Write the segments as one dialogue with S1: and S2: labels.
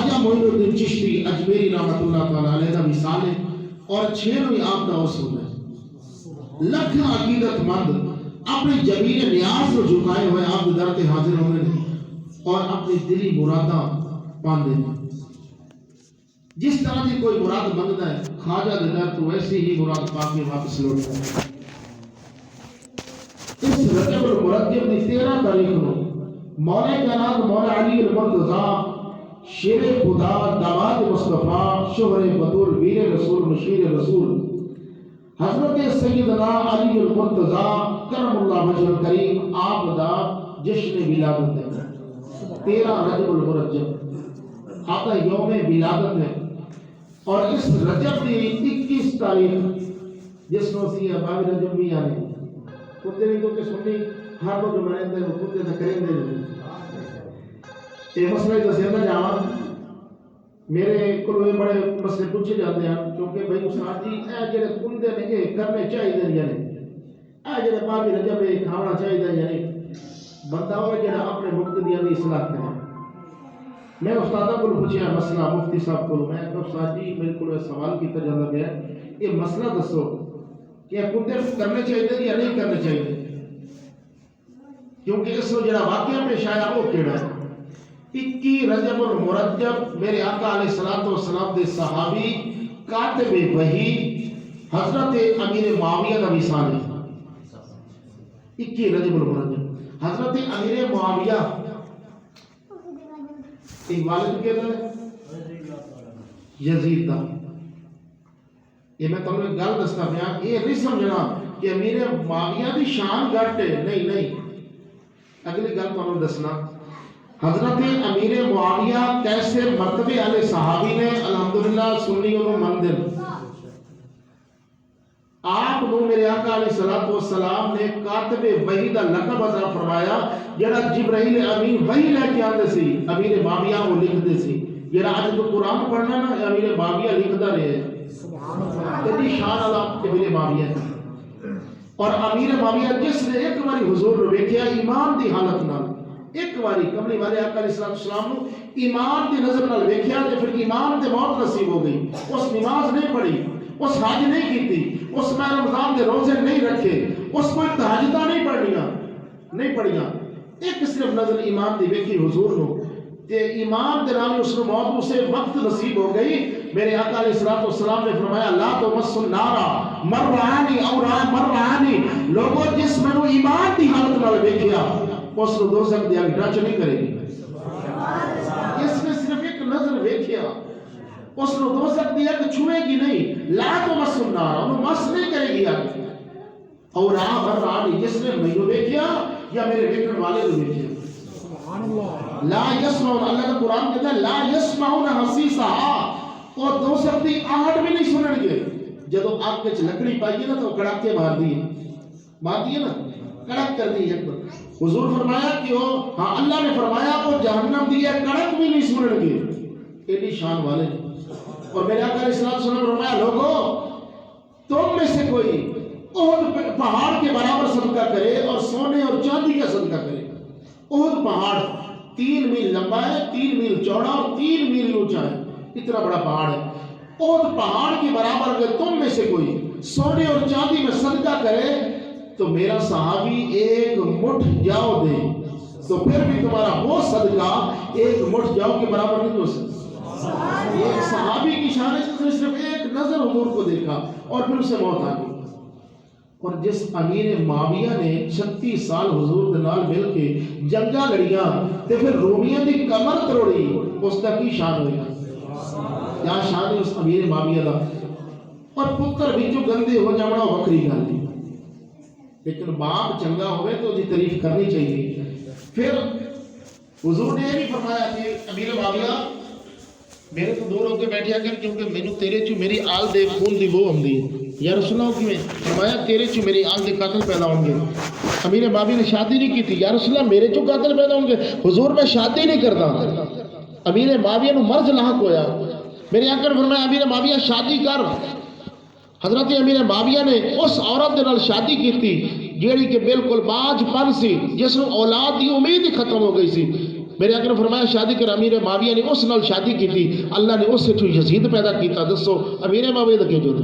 S1: خواجہ معین الدین چشتی اجمیری رحمۃ اللہ تعالی علیہ دا وصال ہے اور 6ویں آپ دا وصول ہے. لکھ عقیدت مند اپنے جبین نیاز کو جھکائے ہوئے آپ در تے حاضر ہونے اور اپنی دلی مراداں پاندے ہیں. جس طرح کی کوئی مراد منگتا ہے خواجہ دے در تو ویسی ہی مراد پا کے واپس لوٹتا ہے. اس رجب المرجب کی 13 تاریخ کو مولا کائنات مولا علی المرتضیٰ شیر خدا داماد مصطفیٰ شوہر بطول ویر رسول مشیر رسول حضرت سیدنا علی المرتضیٰ کرم اللہ وجہ الکریم آپ دا جشن ولادت ہے. 13 رجب المرجب آپ کا یوم ولادت ہے. اور اس رجب کی 21 تاریخ جس کو سی باب رجب بھی آنے کتے نہیں تو کہ سنی ہر روز میں نے کتے سے کریں دے یہ مسئلہ دسیاں جاواں میرے کو بڑے مسئلے پوچھے جاتے ہیں کیونکہ بھائی استاد جی اے جڑے کندے نے یہ کرنے چاہیے یا نہیں اے جڑے باب رجب یہ کھانا چاہیے یا نہیں بندہ ہو جڑا اپنے مقتدیاں دی اصلاح کرے. میں استادہ کو پوچھا مسئلہ مفتی صاحب کو میں کہ استاد جی میرے کو سوال کیتا جاتا ہے یہ مسئلہ دسو کہ کتے کرنے چاہیے یا نہیں کرنے چاہیے کیونکہ اس کو جڑا واقعہ پیش آیا وہ کیڑا ہے. 21 رجب المرجب میرے آقا علیہ الصلوۃ والسلام دے صحابی کاتب وحی حضرت امیر معاویہ کا وصال ہے. 21 رجب المرجب حضرت امیر معاویہ ایک والد کہتا ہے یزید دا. یہ میں تمہیں گل دستا پیا یہ نہیں سمجھنا کہ امیر معاویہ دی شان گھٹ ہے نہیں نہیں. اگلی گل تمہیں دسنا حضرت امیر معاویہ کیسے مرتبے والے صحابی نے الحمدللہ سنی اور مندر آپ کو میرے آقا علیہ الصلوۃ والسلام نے کاتب وحی دا لقب عطا فرمایا جڑا جبرائیل امین وحی لے کے آندے سی امیر معاویہ کو لکھدے سی. جڑا اج تو قرآن پڑھنا نا امیر معاویہ لکھدا رہے سبحان اللہ اتنی شان اللہ امیر معاویہ. اور امیر معاویہ جس نے ایک باری حضور نو ویکھیا ایمان دی حالت نال ایک باری کملی والے آقا علیہ السلام نو ایمان دی نظر نال ویکھیا تے پھر ایمان تے موت نصیب ہو گئی. اس نماز نہیں پڑھی اس حج نہیں کیتی اس میں رمضان دے روزے نہیں رکھے اس کوئی تہجداں نہیں پڑھیاں ایک صرف نظر ایمان دی ویکھی حضور نو تے ایمان دے نال اس نو موت اسے وقت نصیب ہو گئی. میرے آقا علیہ الصلوۃ والسلام نے فرمایا لا تمس النار مرانی اور مرانی لوگوں جس میں ایمان دی حالت نال ویکھیا اس کو دوزخ دی اگ ٹچ نہیں کرے گی. اس نے صرف ایک نظر ویکھیا اس کو دوزخ دی اگ چھوے گی نہیں. لا تمس النار انہوں مس نہیں کرے گی اگ. اور مرانی جس نے مینوں ویکھیا یا میرے ویکھن والے کو ویکھیا سبحان اللہ لا یسمعون اللہ کا قرآن کہتا ہے لا یسمعون حسیسها اور دوزخ دی آہٹ بھی نہیں سنن گے. جدو آگ کے لکڑی پائیے نا تو کڑاکے مار دیے نا کڑک کر دی ایک بار. حضور فرمایا کہ ہاں اللہ نے فرمایا وہ جہنم دی کڑک بھی نہیں سنن گے. ایڈی شان والے. اور میرے آقا علیہ السلام نے فرمایا لوگوں تم میں سے کوئی احد پہاڑ کے برابر صدقہ کرے اور سونے اور چاندی کا صدقہ کرے. احد پہاڑ 3 میل لمبا ہے 3 میل چوڑا اور 3 میل اونچا ہے. اتنا بڑا پہاڑ ہے. احد پہاڑ کے برابر اگر تم میں سے کوئی سونے اور چاندی میں صدقہ کرے تو میرا صحابی ایک مٹھ جاؤ دے تو پھر بھی تمہارا وہ صدقہ ایک مٹھ جاؤ کے برابر نہیں ہو سکتا. ایک صحابی کی شان ہے صرف ایک نظر حضور کو دیکھا اور پھر اسے موت آ گئی. اور جس امیر معاویہ نے 36 سال حضور دے نال مل کے جنگاں لڑیاں تے پھر رومیاں دی کمر توڑی اس دا کی شان ہوئی کیا شان ہے اس امیر معاویہ دا. اور پتر وچوں گندے ہو جاونا وکری گل ہے لیکن باپ چنگا ہوئے تو جی تعریف کرنی چاہیے. پھر حضور نے یہ بھی فرمایا کہ امیر معاویہ میرے تو دور ہو کے بیٹھیا کر کیونکہ مینوں تیرے چوں میری آل دے خون دی وہ ہوندی ہے. یا رسول اللہ کی میں فرمایا تیرے چوں میری آل دے قاتل پیدا ہوں گے. امیر معاویہ نے شادی نہیں کی تھی. یا رسول اللہ میرے چوں قاتل پیدا ہوں گے. حضور میں شادی نہیں کرتا. امیر معاویہ نو مرض لاحق ہویا. میرے آقا نے فرمایا امیر معاویہ شادی کر. حضرت امیر معاویہ نے اس عورت دے نال شادی کی تھی جیڑی کہ بالکل باج پن سی جس نو اولاد دی امید ہی ختم ہو گئی سی. میرے آقا نے فرمایا شادی کر امیر معاویہ نے اس نال شادی کی تھی، اللہ نے اس سے جو یزید پیدا کیتا. دسو امیر معاویہ دا کی جو ہے؟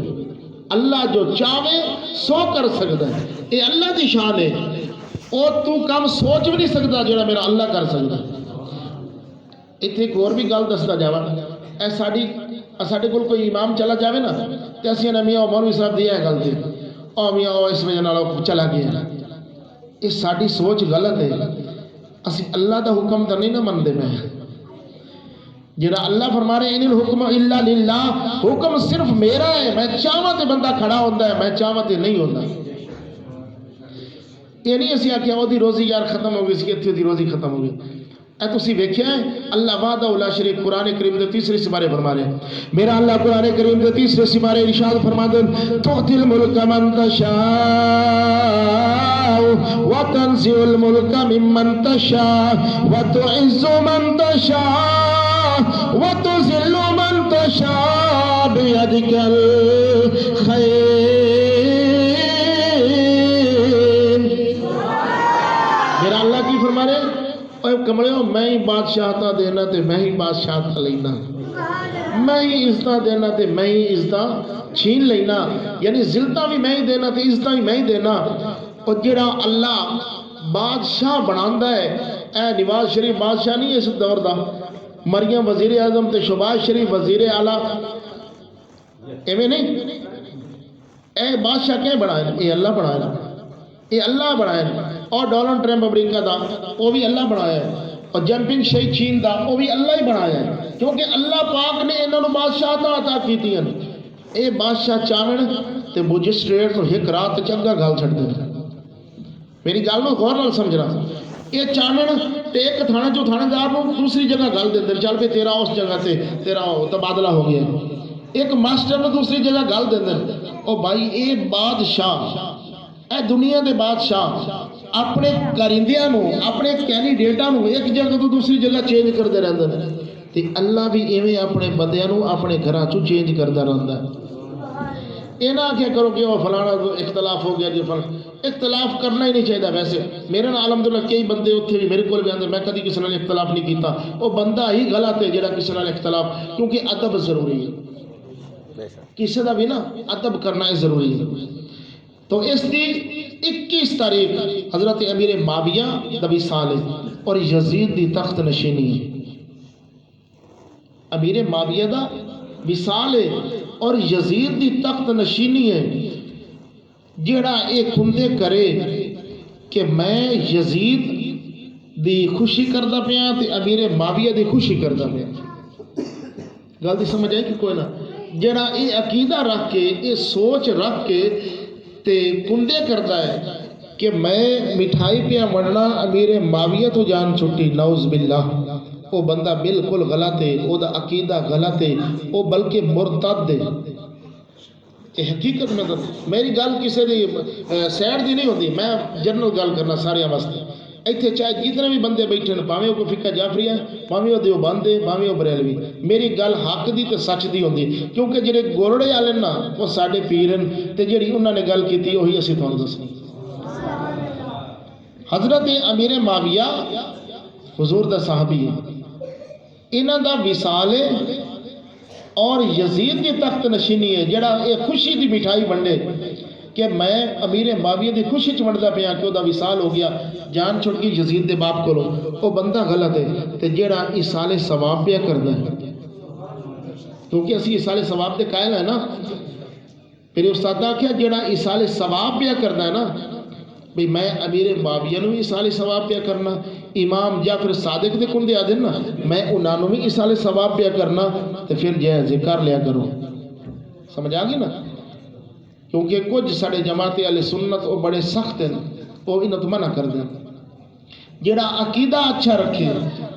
S1: اللہ جو چاہے سو کر سکتا ہے، یہ اللہ دی شان ہے. اور تو کام سوچ بھی نہیں سکتا جڑا میرا اللہ کر سکتا. اتنے ایک اور بھی گل دستا جاوا، اے ساڈے کول کوئی امام چلا جاوے نا تے اسی نے میاں مولوی صاحب دی ہے گل تے او میاں اس وجہ نال چلا گیا. یہ ساری سوچ غلط ہے. اسی اللہ دا حکم تو نہیں نہ منتے. میں جڑا اللہ فرما رہے ان الحکم الا للہ، حکم صرف میرا ہے. میں چاہواں تے بندہ کھڑا ہوتا ہے، میں چاہواں تے نہیں ہوتا. یہ نہیں اسی آخیا وہ روزی یار ختم ہو گئی سی، اتنے دی روزی ختم ہو گئی. اے تسی ویکھیا ہے اللہ وحدہ لا شریک قرآن کریم دے تیسرے سپارے فرما رہے ہیں. میرا اللہ قرآن کریم دے تیسرے سپارے ارشاد فرماتے ہیں تؤتی الملک من تشاء وتنزع الملک ممن تشاء وتعز من تشاء وتذل من تشاء بیدک الخیر. میرا اللہ کی فرما رہے ہیں اے کمڑیوں میں ہی بادشاہتا دینا تے میں ہی بادشاہتا لینا، میں ہی عزتاں دینا تے میں ہی عزتاں چھین لینا. یعنی ذلتاں بھی میں ہی دینا تے عزتاں بھی میں ہی دینا. اور جڑا اللہ بادشاہ بناندا ہے، اے نواز شریف بادشاہ نہیں اس دور دا، مریم وزیر اعظم تے شہباز شریف وزیر اعلیٰ ایویں نہیں. اے بادشاہ کیا بنایا؟ اے اللہ بنایا، یہ اللہ بنایا. اور ڈونلڈ ٹرمپ امریکہ دا وہ بھی اللہ بنایا ہے. اور جمپنگ شیخ چین دا وہ بھی اللہ ہی بنایا ہے، کیونکہ اللہ پاک نے انہوں بادشاہتاں عطا کیتی ہیں. اے بادشاہ چاہن تے مجسٹریٹ نو ایک رات چنگا گل چھڈ دے. میری گل نو غور نال سمجھنا. یہ چاہن تے ایک تھانے جو تھانے دار نو دوسری جگہ گل دے چل پے تیرا اس جگہ تے تیرا تبادلہ ہو گیا. ایک ماسٹر نو دوسری جگہ گل دے او بھائی اے بادشاہ، اے دنیا دے بادشاہ اپنے کارندیاں نو اپنے کینڈیڈیٹاں نو ایک جگہ تو دوسری جگہ چینج کرتے رہتے ہیں. تے اللہ بھی ایویں اپنے بندیاں نو اپنے گھراں چوں چینج کرتا رہتا ہے. یہ نہ کیا کرو کہ وہ فلانا اختلاف ہو گیا جی فلانا. اختلاف کرنا ہی نہیں چاہیے. ویسے میرے نال الحمدللہ کئی بندے اتنے بھی میرے کو بھی آتے میں کدی کسی نال اختلاف نہیں کیتا. وہ بندہ ہی غلط ہے جڑا کسی نال اختلاف، کیونکہ ادب ضروری ہے. کسی دا بھی نا ادب کرنا ہے ضروری ہے. تو اس دی 21 تاریخ حضرت امیر معاویہ دا وصال ہے اور یزید دی تخت نشینی ہے. امیر معاویہ دا وصال ہے اور یزید دی تخت نشینی ہے. جیڑا ایک کندے کرے کہ میں یزید دی خوشی کردا پیا تے امیر معاویہ دی خوشی کردا پیا. گل دی سمجھ آئی کہ کوئی نہ. جیڑا یہ عقیدہ رکھ کے یہ سوچ رکھ کے تے کندے کرتا ہے کہ میں مٹھائی پیا مننا امیر معاویہ تو جان چھٹی، نعوذ باللہ، وہ بندہ بالکل غلط ہے. وہ دا عقیدہ غلط ہے، وہ بلکہ مرتد ہے. کہ حقیقت میں میری گل کسی دی سیڈ دی نہیں ہوتی، میں جنرل گل کرنا سارے واسطے. ایتھے چاہے جتنے بھی بندے بیٹھے ہیں، پاویں وہ فقہ جعفری ہے، پاویں وہ دیوبند ہے، پاویں وہ بریلوی، میری گل حق دی تے سچ دی ہوندی. کیونکہ جڑے گولڑے والے نا وہ ساڈے پیر ہیں تے جڑی انہوں نے گل کیتی وہی اسی تھانوں دسنی. حضرت امیر معاویہ حضور دا صحابی ہے، انہاں دا وصال ہے اور یزید کی تخت نشینی ہے. جڑا یہ خوشی دی مٹھائی ونڈے کہ میں امیر معاویہ دی خوشی چ ونڈدا پیا کہ وہ دا وصال ہو گیا، جان چھڑ گئی یزید دے باپ کولو، وہ بندہ غلط ہے. تے جڑا ایصال ثواب پیا کردا ہے، کیونکہ اسی ایصال ثواب دے قائل ہے نا. پھر استاد آکھیا جڑا ایصال ثواب پیا کردا ہے نا، بھئی میں امیر معاویہ نو بھی ایصال ثواب پیا کرنا، امام جعفر صادق دے کندے آ دینا میں انہاں نو بھی ایصال ثواب پیا کرنا، تے پھر جائز کر لیا کرو. سمجھ آ گئی نا. کیونکہ کچھ ساڑے جماعت اہل سنت وہ بڑے سخت ہیں، وہ انہاں تو منع کر دیں. جڑا عقیدہ اچھا رکھے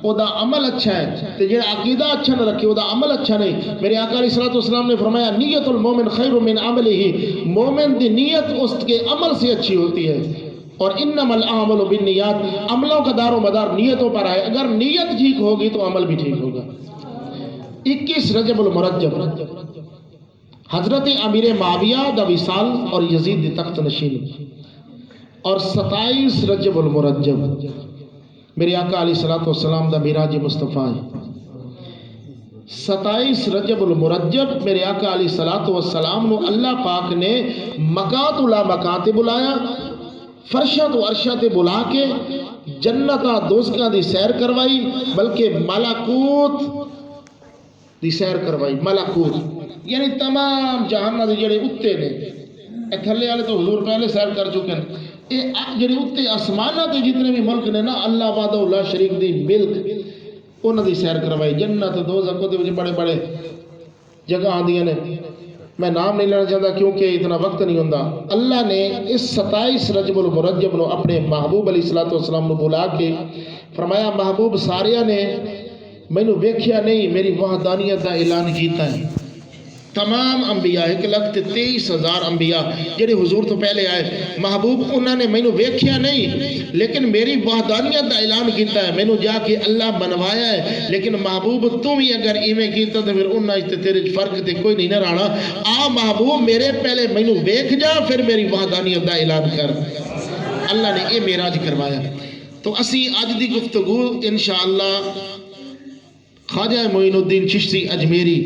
S1: او دا عمل اچھا ہے، تے جڑا عقیدہ اچھا نہ رکھے او دا عمل اچھا نہیں. میرے آقا علیہ الصلوۃ والسلام نے فرمایا نیت المومن خیر من عملہ، مومن دی نیت اس کے عمل سے اچھی ہوتی ہے. اور انما الاعمال بالنیات، عملوں کا دار و مدار نیتوں پر ہے. اگر نیت ٹھیک ہوگی تو عمل بھی ٹھیک ہوگا. 21 رجب المرجب حضرت امیر معاویہ دا وصال اور یزید دی تخت نشینی، اور 27 رجب المرجب میرے آقا علیہ الصلوۃ والسلام دا معراج مصطفیٰ ہے 27 رجب المرجب میرے آقا علیہ الصلوۃ والسلام نو اللہ پاک نے مکان تو لا مکان تے بلایا، فرشاں تو عرشاں تے بلا کے جنتاں دوزخاں دی سیر کروائی، بلکہ ملکوت دی سیر کروائی۔ ملکوت یعنی تمام جہان دے جڑے اتے نے، اے تھلے والے تو حضور پہلے سیر کر چکے ہیں، یہ جڑے اتے آسماناں تے جتنے بھی ملک نے نا، اللہ وحدہ لا شریک دی ملک انہاں دی سیر کروائی۔ جنت دوزخ دے وچ بڑے بڑے جگہ آندیاں نے، میں نام نہیں لینا چاہتا کیونکہ اتنا وقت نہیں ہوندا۔ اللہ نے اس 27 رجب المرجب نو اپنے محبوب علیہ الصلوۃ والسلام نو بلا کے فرمایا، محبوب ساریاں نے مینوں ویکھیا نہیں، میری وحدانیت دا اعلان کیتا ہے۔ تمام انبیاء 1,23,000 انبیاء جڑے حضور تو پہلے آئے، محبوب انہوں نے مینوں ویکھیا نہیں لیکن میری وحدانیت دا اعلان کیتا ہے، مینوں جا کے اللہ بنوایا ہے، لیکن محبوب تم ہی اگر ایویں کیتا تو پھر انہاں تے تیرے فرق تے کوئی نہیں نہ رہنا۔ آ محبوب میرے پہلے مینوں ویکھ جا، پھر میری وحدانیت دا اعلان کر۔ اللہ نے یہ معراج کروایا۔ تو اسی اج دی گفتگو انشاءاللہ خواجہ معین الدین چشتی اجمیری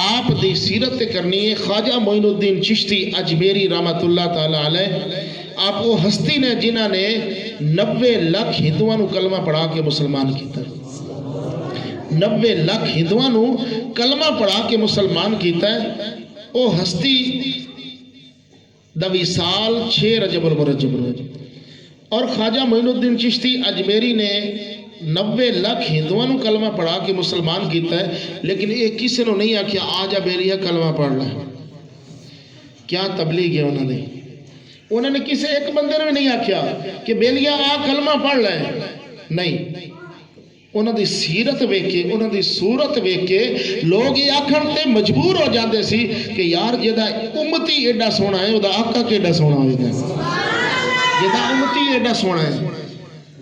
S1: آپ دی سیرت تے کرنی ہے۔ خواجہ معین الدین چشتی اجمیری رحمت اللہ تعالی علیہ آپ وہ ہستی نے جنہاں نے 90 لاکھ ہندوؤں نو کلمہ پڑھا کے مسلمان کیتا ہے۔ 90 لاکھ ہندوؤں نو کلمہ پڑھا کے مسلمان کیتا ہے۔ وہ ہستی دا وصال 6 رجب المرجب اور خواجہ معین الدین چشتی اجمیری نے 90 لاکھ ہندوؤں نو کلمہ پڑھا کے مسلمان کیتا ہے، لیکن یہ کسی نے نہیں آکھیا آ جا بیلیا کلمہ پڑھ لے۔ کیا تبلیغ ہے انہوں نے کسی ایک بندے نے نہیں آکھیا کہ بیلیا آ کلمہ پڑھ لے، نہیں، انہوں دی سیرت ویکھ کے، انہوں دی صورت ویکھ کے لوگ یہ آکھن تے مجبور ہو جاندے سی کہ یار جدا امتی ایڈا سونا ہے، ادا آقا کیڈا سونا ہوئے گا، جدا امتی ایڈا سونا ہے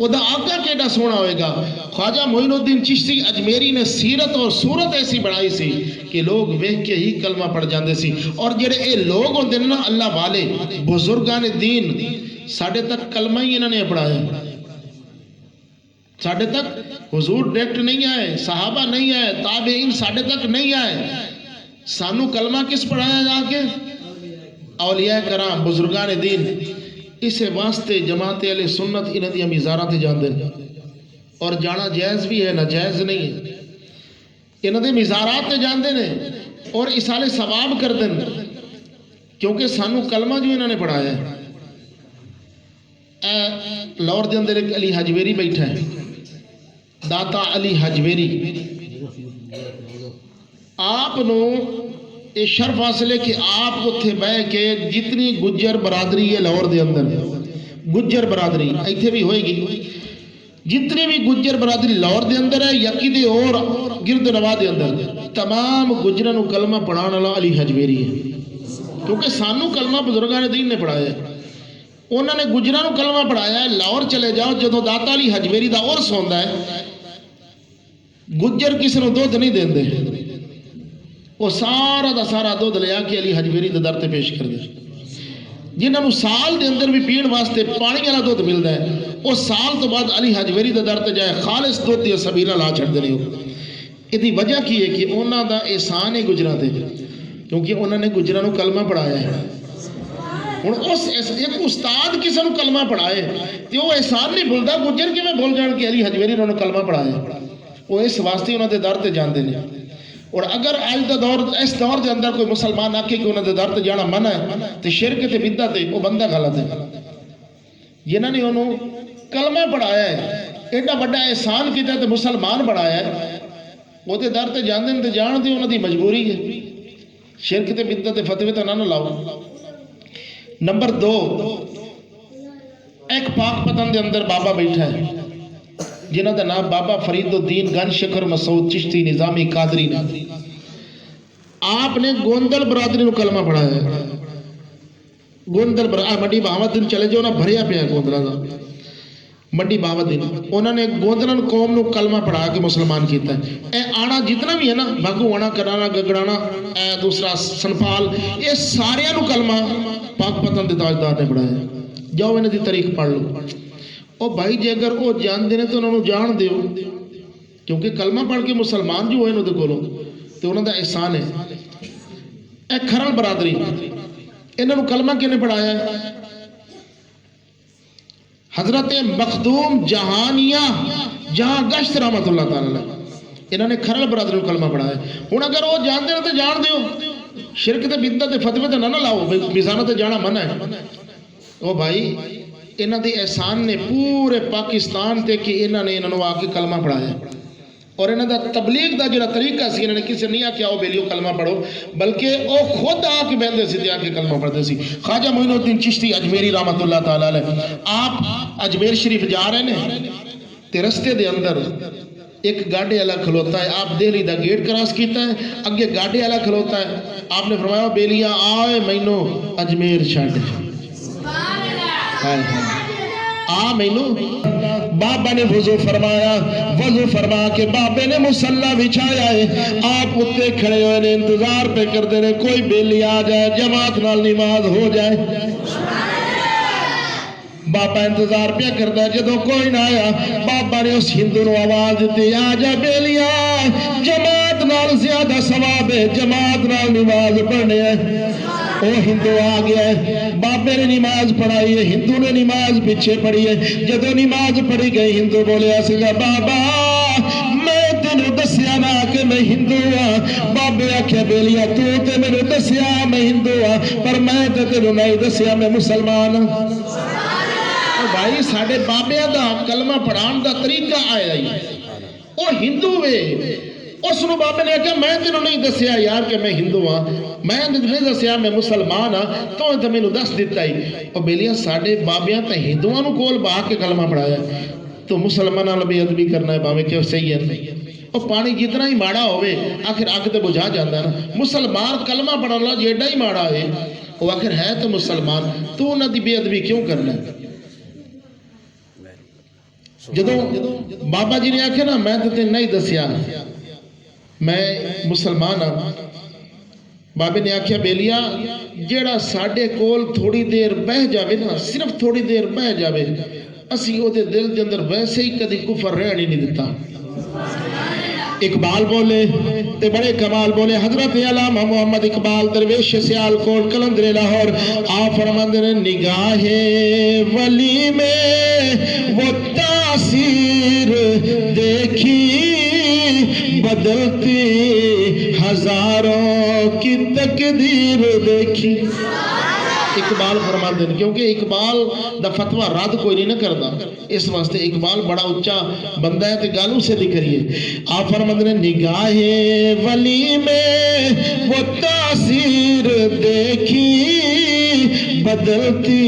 S1: ادا آقا کیڈا سونا ہوئے گا۔ خواجہ معین الدین چشتی اجمیری نے سیرت اور صورت ایسی بڑھائی سی کہ لوگ ویکھ کے ہی کلمہ پڑھ جاندے سی۔ اور جڑے اے لوگ ہوندے نا اللہ والے بزرگان دین، ساڈے تک کلمہ ہی انہوں نے پڑھایا، ساڈے تک حضور ڈائریکٹ نہیں آئے، صحابہ نہیں آئے، تابعین ساڈے تک نہیں آئے، سانو کلمہ کس پڑھایا جا کے؟ اولیاء کرام بزرگان دین۔ اسے واسطے جماعت اہل سنت انہاں دی مزاراں تے جاندے نے، اور جانا جائز بھی ہے، ناجائز نہیں ہے۔ انہاں دے مزارات تے جاندے نے اور اصالے ثواب کردے نے، کیونکہ سانو کلمہ جو انہوں نے پڑھایا ہے۔ لاہور دے اندر ایک علی حجویری بیٹھا ہے، داتا علی حجویری، آپ نو یہ شرف حاصل ہے کہ آپ اتنے بہ کے جتنی گجر برادری ہے لاہور دے اندر، گجر برادری ایتھے بھی ہوئے گی، جتنی بھی گجر برادری لاہور دے اندر ہے یقی دے اور گرد نواح دے اندر، تمام گجراں نو کلمہ پڑھان والا علی حجویری ہے، کیونکہ سانو کلمہ بزرگان دین نے پڑھایا ہے، انہوں نے گجراں نو کلمہ پڑھایا ہے۔ لاہور چلے جاؤ جدوں داتا علی حجویری دا عرس ہوندا ہے، گجر کسی نو دودھ نہیں دیندے، وہ سارا دا سارا دودھ لیا کے علی حجویری دے در تے پیش کر دے، جنہاں نو سال دے اندر بھی پین واسطے پانی والا دودھ ملدا ہے، وہ سال تو بعد علی حجویری دے در تے جائے خالص دودھ دی سبیلا لا چھڑ دے ہو۔ ایدی وجہ کی ہے کہ انہاں دا احسان ہے گجراں تے، کیونکہ انہوں نے گجراں نو کلمہ پڑھایا ہے۔ ہن اس ایک استاد کسی نو کلمہ پڑھائے تے وہ احسان نہیں بھولدا، گجر کیویں بھول جان کہ علی حجویری انہوں نے کلمہ پڑھایا، وہ اس واسطے انہاں دے در تے جاندے نے۔ اور اگر آج دا دور اس دور دے اندر کوئی مسلمان آکے کہ انہوں نے در تے جانا منع ہے تے شرک تے بدعت ہے، وہ بندہ غلط ہے۔ جنہوں نے انہوں کلمہ پڑھایا ہے، ایڈا بڑا احسان کیتا ہے تے مسلمان بڑھایا ہے، وہ تے در تے جاندے تے جان دی انہوں دی مجبوری ہے، شرک تے بدعت تے فتوی تے نہ لاؤ۔ نمبر 2، ایک پاک پتن دے اندر بابا بیٹھا ہے جنہاں دا نام بابا فرید الدین گن شکر مسعود چشتی نظامی قادری نے۔ آپ نے گوندل برادری نو کلمہ پڑھایا ہے، گوندل منڈی بہاوالدین چلے جو نہ بھریا پیا گوندلا دا، منڈی بہاوالدین انہوں نے گوندلن قوم نو کلمہ پڑھا کے مسلمان کیتا ہے۔ اے آنا جتنا بھی ہے نا، بھاگو آنا، کرانا، گگڑانا، اے دوسرا سنپال، یہ سارے نو کلمہ پاک پتن دے تاجدار نے پڑھایا ہے۔ جاؤ انہیں دی تاریخ پڑھ لو۔ او بھائی جے اگر وہ جانتے ہیں تو انہوں جان دیو، کیونکہ کلمہ پڑھ کے مسلمان جو ہوئے انہوں دے کولوں تو انہوں دا احسان ہے۔ اے کھرل برادری انہوں کلمہ کنے پڑھایا ہے؟ حضرت مخدوم جہانیہ جہاں گشت رحمت اللہ تعالیٰ انہوں نے کھرل برادری کلمہ پڑھایا ہے۔ ہوں اگر وہ جانتے ہیں تو جان دیو، شرک تے بدعت تے فتوے تے نہ لاؤ، میزانہ تے جانا منع ہے۔ او بھائی انہوں دی احسان نے پورے پاکستان تے کہ انہوں نے آ کے کلمہ پڑھایا، اور انہوں دا تبلیغ دا جڑا طریقہ سی، انہوں نے کسی نہیں آکیا او بیلیو کلمہ پڑھو، بلکہ او خود آ کے بہندے سی تے آ کے کلمہ پڑھتے سی۔ خواجہ معین الدین چشتی اجمیری رحمت اللہ تعالیٰ علیہ، آپ اجمیر شریف جا رہے ہیں تے رستے دے اندر ایک گاڑی والا کھلوتا ہے، آپ دہلی دا گیٹ کراس کیتا ہے، اگے گاڑی والا کھلوتا ہے، آپ نے فرمایا بیلیاں آئے مینو اجمیر چھڈ، آ مینو۔ بابا نے وضو فرمایا، وضو فرما کے بابے نے مصلی بچھایا ہے، آپ اتے کھڑے ہوئے نے انتظار پہ کرتے رہے کوئی بیلی آ جائے جماعت نال نماز ہو جائے۔ بابا انتظار پہ کرتا ہے، جدو کوئی نہ آیا بابا نے اس ہندو نو آواز دیتی، آ جا بیلیا جماعت نال زیادہ ثواب ہے، جماعت نال نماز پڑھنے ہے۔ وہ ہندو آ گیا ہے، بابے نے نماز پڑھائی ہے، ہندو نے نماز پیچھے پڑھی ہے۔ جدو نماز پڑھی گئی ہندو بولیا سگا بابا میں تینوں دسیا نا کہ میں ہندو ہاں۔ بابے آکھیا بیلیا تو تے مینوں دسیا میں ہندو ہاں، پر میں تے تینوں نہیں دسیا میں مسلمان ہاں۔ بھائی ساڑھے بابیاں دا کلمہ پڑھان دا طریقہ آیا ہی، وہ ہندو وے، اس نو بابے نے کہا میں تینوں نہیں دسیا یار کہ میں ہندو ہاں، میں نہیں دسیا میں مسلمان ہاں، تو انہیں میں دس دیتا ہی۔ اور بیلیاں ساڑھے بابیاں تا ہندوان نو کول باہ کے کلمہ پڑھایا، تو مسلمانہ لبی ادبی کرنا ہے باوے کہ صحیح ہے۔ اور پانی جتنا ہی ماڑا ہوئے آخر آگ تے بجھا جاندہ ہے نا، مسلمان کلمہ پڑھانا جیڑا ہی ماڑا ہے، وہ آخر ہے تو مسلمان، تو انہاں دی بے ادبی کیوں کرنا ہے؟ جدو بابا جی نے آکھے نا میں تو نہیں دسیا میں مسلمان ہاں، بابے نے آکھیا بیلیا جیڑا ساڑھے کول تھوڑی دیر بہ جاوے نا، صرف تھوڑی دیر بہ جاوے، اسی او دے دل دے اندر ویسے ہی کدی کفر رہنی نہیں دیتا۔ اقبال بولے تے بڑے کمال بولے، حضرت علامہ محمد اقبال درویش سیالکوٹ قلندر لاہور، آپ فرماندے نے نگاہ ولی میں وہ تاثیر دیکھی بدلتی ہزاروں کی تقدیر دیکھی۔ اقبال فرما دیں، کیونکہ اقبال دا فتوہ رد کوئی نہیں نہ کردا، اس واسطے اقبال بڑا اچھا بندہ ہے تے گالوں سے دی کریے۔ آپ فرما دیں نگاہ ولی میں وہ تاثیر دیکھی بدلتی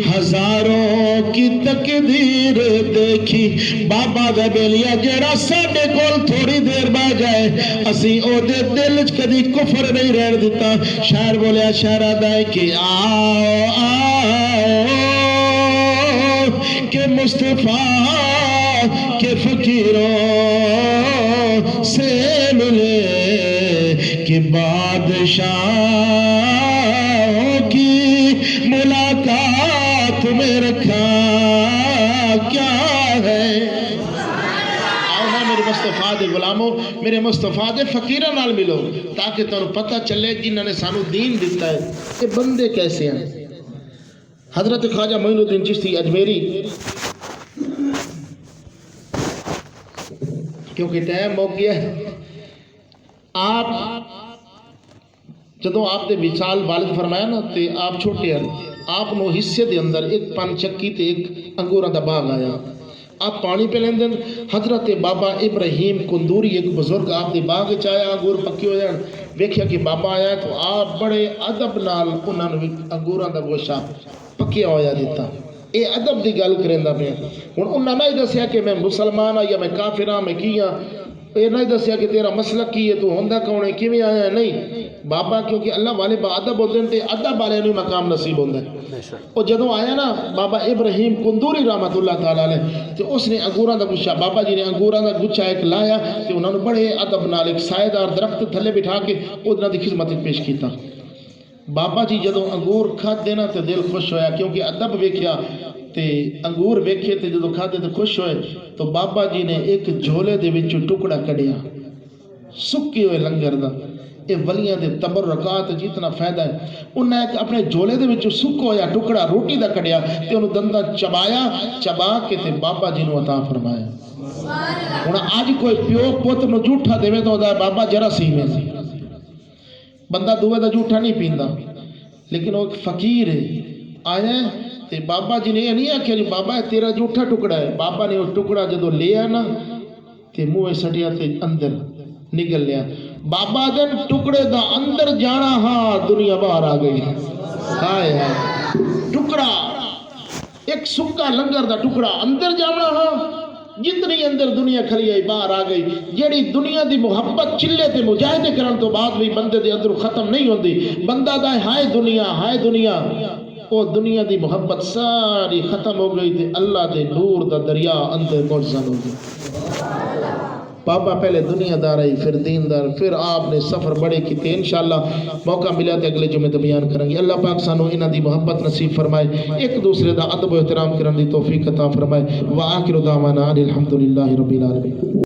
S1: ہزاروں کی تقدیر دیکھی۔ بابا دا بیلیا جیڑا ساڈے کول تھوڑی دیر با جائے اسی او دے دل وچ کدی کفر نہیں رہن دیتا۔ شاعر بولیا شاعرہ دائے کہ آؤ آؤ کہ مصطفیٰ کے فقیروں سے ملے کہ بادشاہوں کی ملاقات میں رکھا کیا ہے۔ میرے مصطفیٰ دے غلاموں، میرے مصطفیٰ دے فقیرہ نال ملو تاکہ تمہیں پتہ چلے جنہوں نے سانو دین دیتا ہے کہ بندے کیسے ہیں۔ حضرت خواجہ معین الدین چشتی اجمیری، کیونکہ ٹائم ہو گیا ہے، آپ جدوں آپ دے وصال والد فرمایا نا تے آپ چھوٹے ہیں، آپ نو حصے دے اندر ایک پن چکی تے ایک انگوراں دا باغ آیا، آپ پانی پہ لیندیں۔ حضرت بابا ابراہیم کندوری ایک بزرگ آپ دے باغ چایا، انگور پکی ہو جان، ویکھیا کہ بابا آیا تو آپ بڑے ادب نال انہاں نو انگوراں دا گوشہ پکیا ہویا دیتا۔ اے ادب دی گل کریندا پیا۔ ہن انہاں نہیں دسیا کہ میں مسلمان ہاں یا میں کافر ہاں، میں کی ہاں، یہ نہیں دسیا کہ تیرا مسلک کی ہے، تو ہوندا کون ہے، کیویں آیا ہے، نہیں۔ بابا کیونکہ اللہ والے با ادب ہوندے ہیں تے ادب والے نوں مقام نصیب ہوندا ہے۔ اور جدوں آیا نا بابا ابراہیم کندوری رحمت اللہ تعالیٰ علیہ، تو اس نے انگوراں دا گچھا، بابا جی نے انگوراں دا گچھا ایک لایا تے انہاں نوں بڑے ادب نال ایک سایہ دار درخت تھلے بٹھا کے انہاں دی خدمت پیش کیتا۔ بابا جی جدوں انگور کھا دینا تے دل خوش ہویا، کیونکہ ادب ویکھیا تے انگور ویکھے تے جدو کھادے تے خوش ہوئے تو بابا جی نے ایک جھولے دے وچوں ٹکڑا کڈیا سکے ہوئے لنگر دا اے ولیاں دے تبرکات جتنا فائدہ ہے انہیں ایک اپنے جھولے دے وچوں سکا ہویا ٹکڑا روٹی دا کڈیا تے انہوں دندا چبایا چبا کے تے بابا جی نو عطا فرمایا ہن اج کوئی پیو پوت نو جھوٹا دیوے تو دا بابا جراثیم ہے بندہ دوے دا جھوٹا نہیں پیندا لیکن وہ فقیر ہے آیا تے بابا جی نے یہ نہیں آکھیا جی بابا تیرا جھوٹا ٹکڑا ہے بابا نے وہ ٹکڑا جدو لیا نا تے منہ سٹیا تے اندر نکل لیا بابا دن ٹکڑے دا اندر جانا ہاں دنیا باہر آ گئی ہائے ہائے ٹکڑا ایک سکا لنگر دا ٹکڑا اندر جانا ہاں جتنی اندر دنیا کھلی آئی باہر آ گئی جیڑی دنیا دی محبت چلے تے مجاہدے کرن تو بعد بھی بندے دے اندر ختم نہیں ہوندی بندہ دا ہائے دنیا او دنیا دی محبت ساری ختم ہو گئی تے اللہ دے نور دا دریا اندر منزل ہو گیا بابا پہلے دنیا دار آئی پھر دین دار پھر آپ نے سفر بڑے کیتے انشاءاللہ موقع ملا تے اگلے جمعے تے بیان کریں گے اللہ پاک سانو انہاں دی محبت نصیب فرمائے ایک دوسرے دا ادب و احترام کرن دی توفیق عطا فرمائے وآخر دعوانا الحمدللہ رب العالمین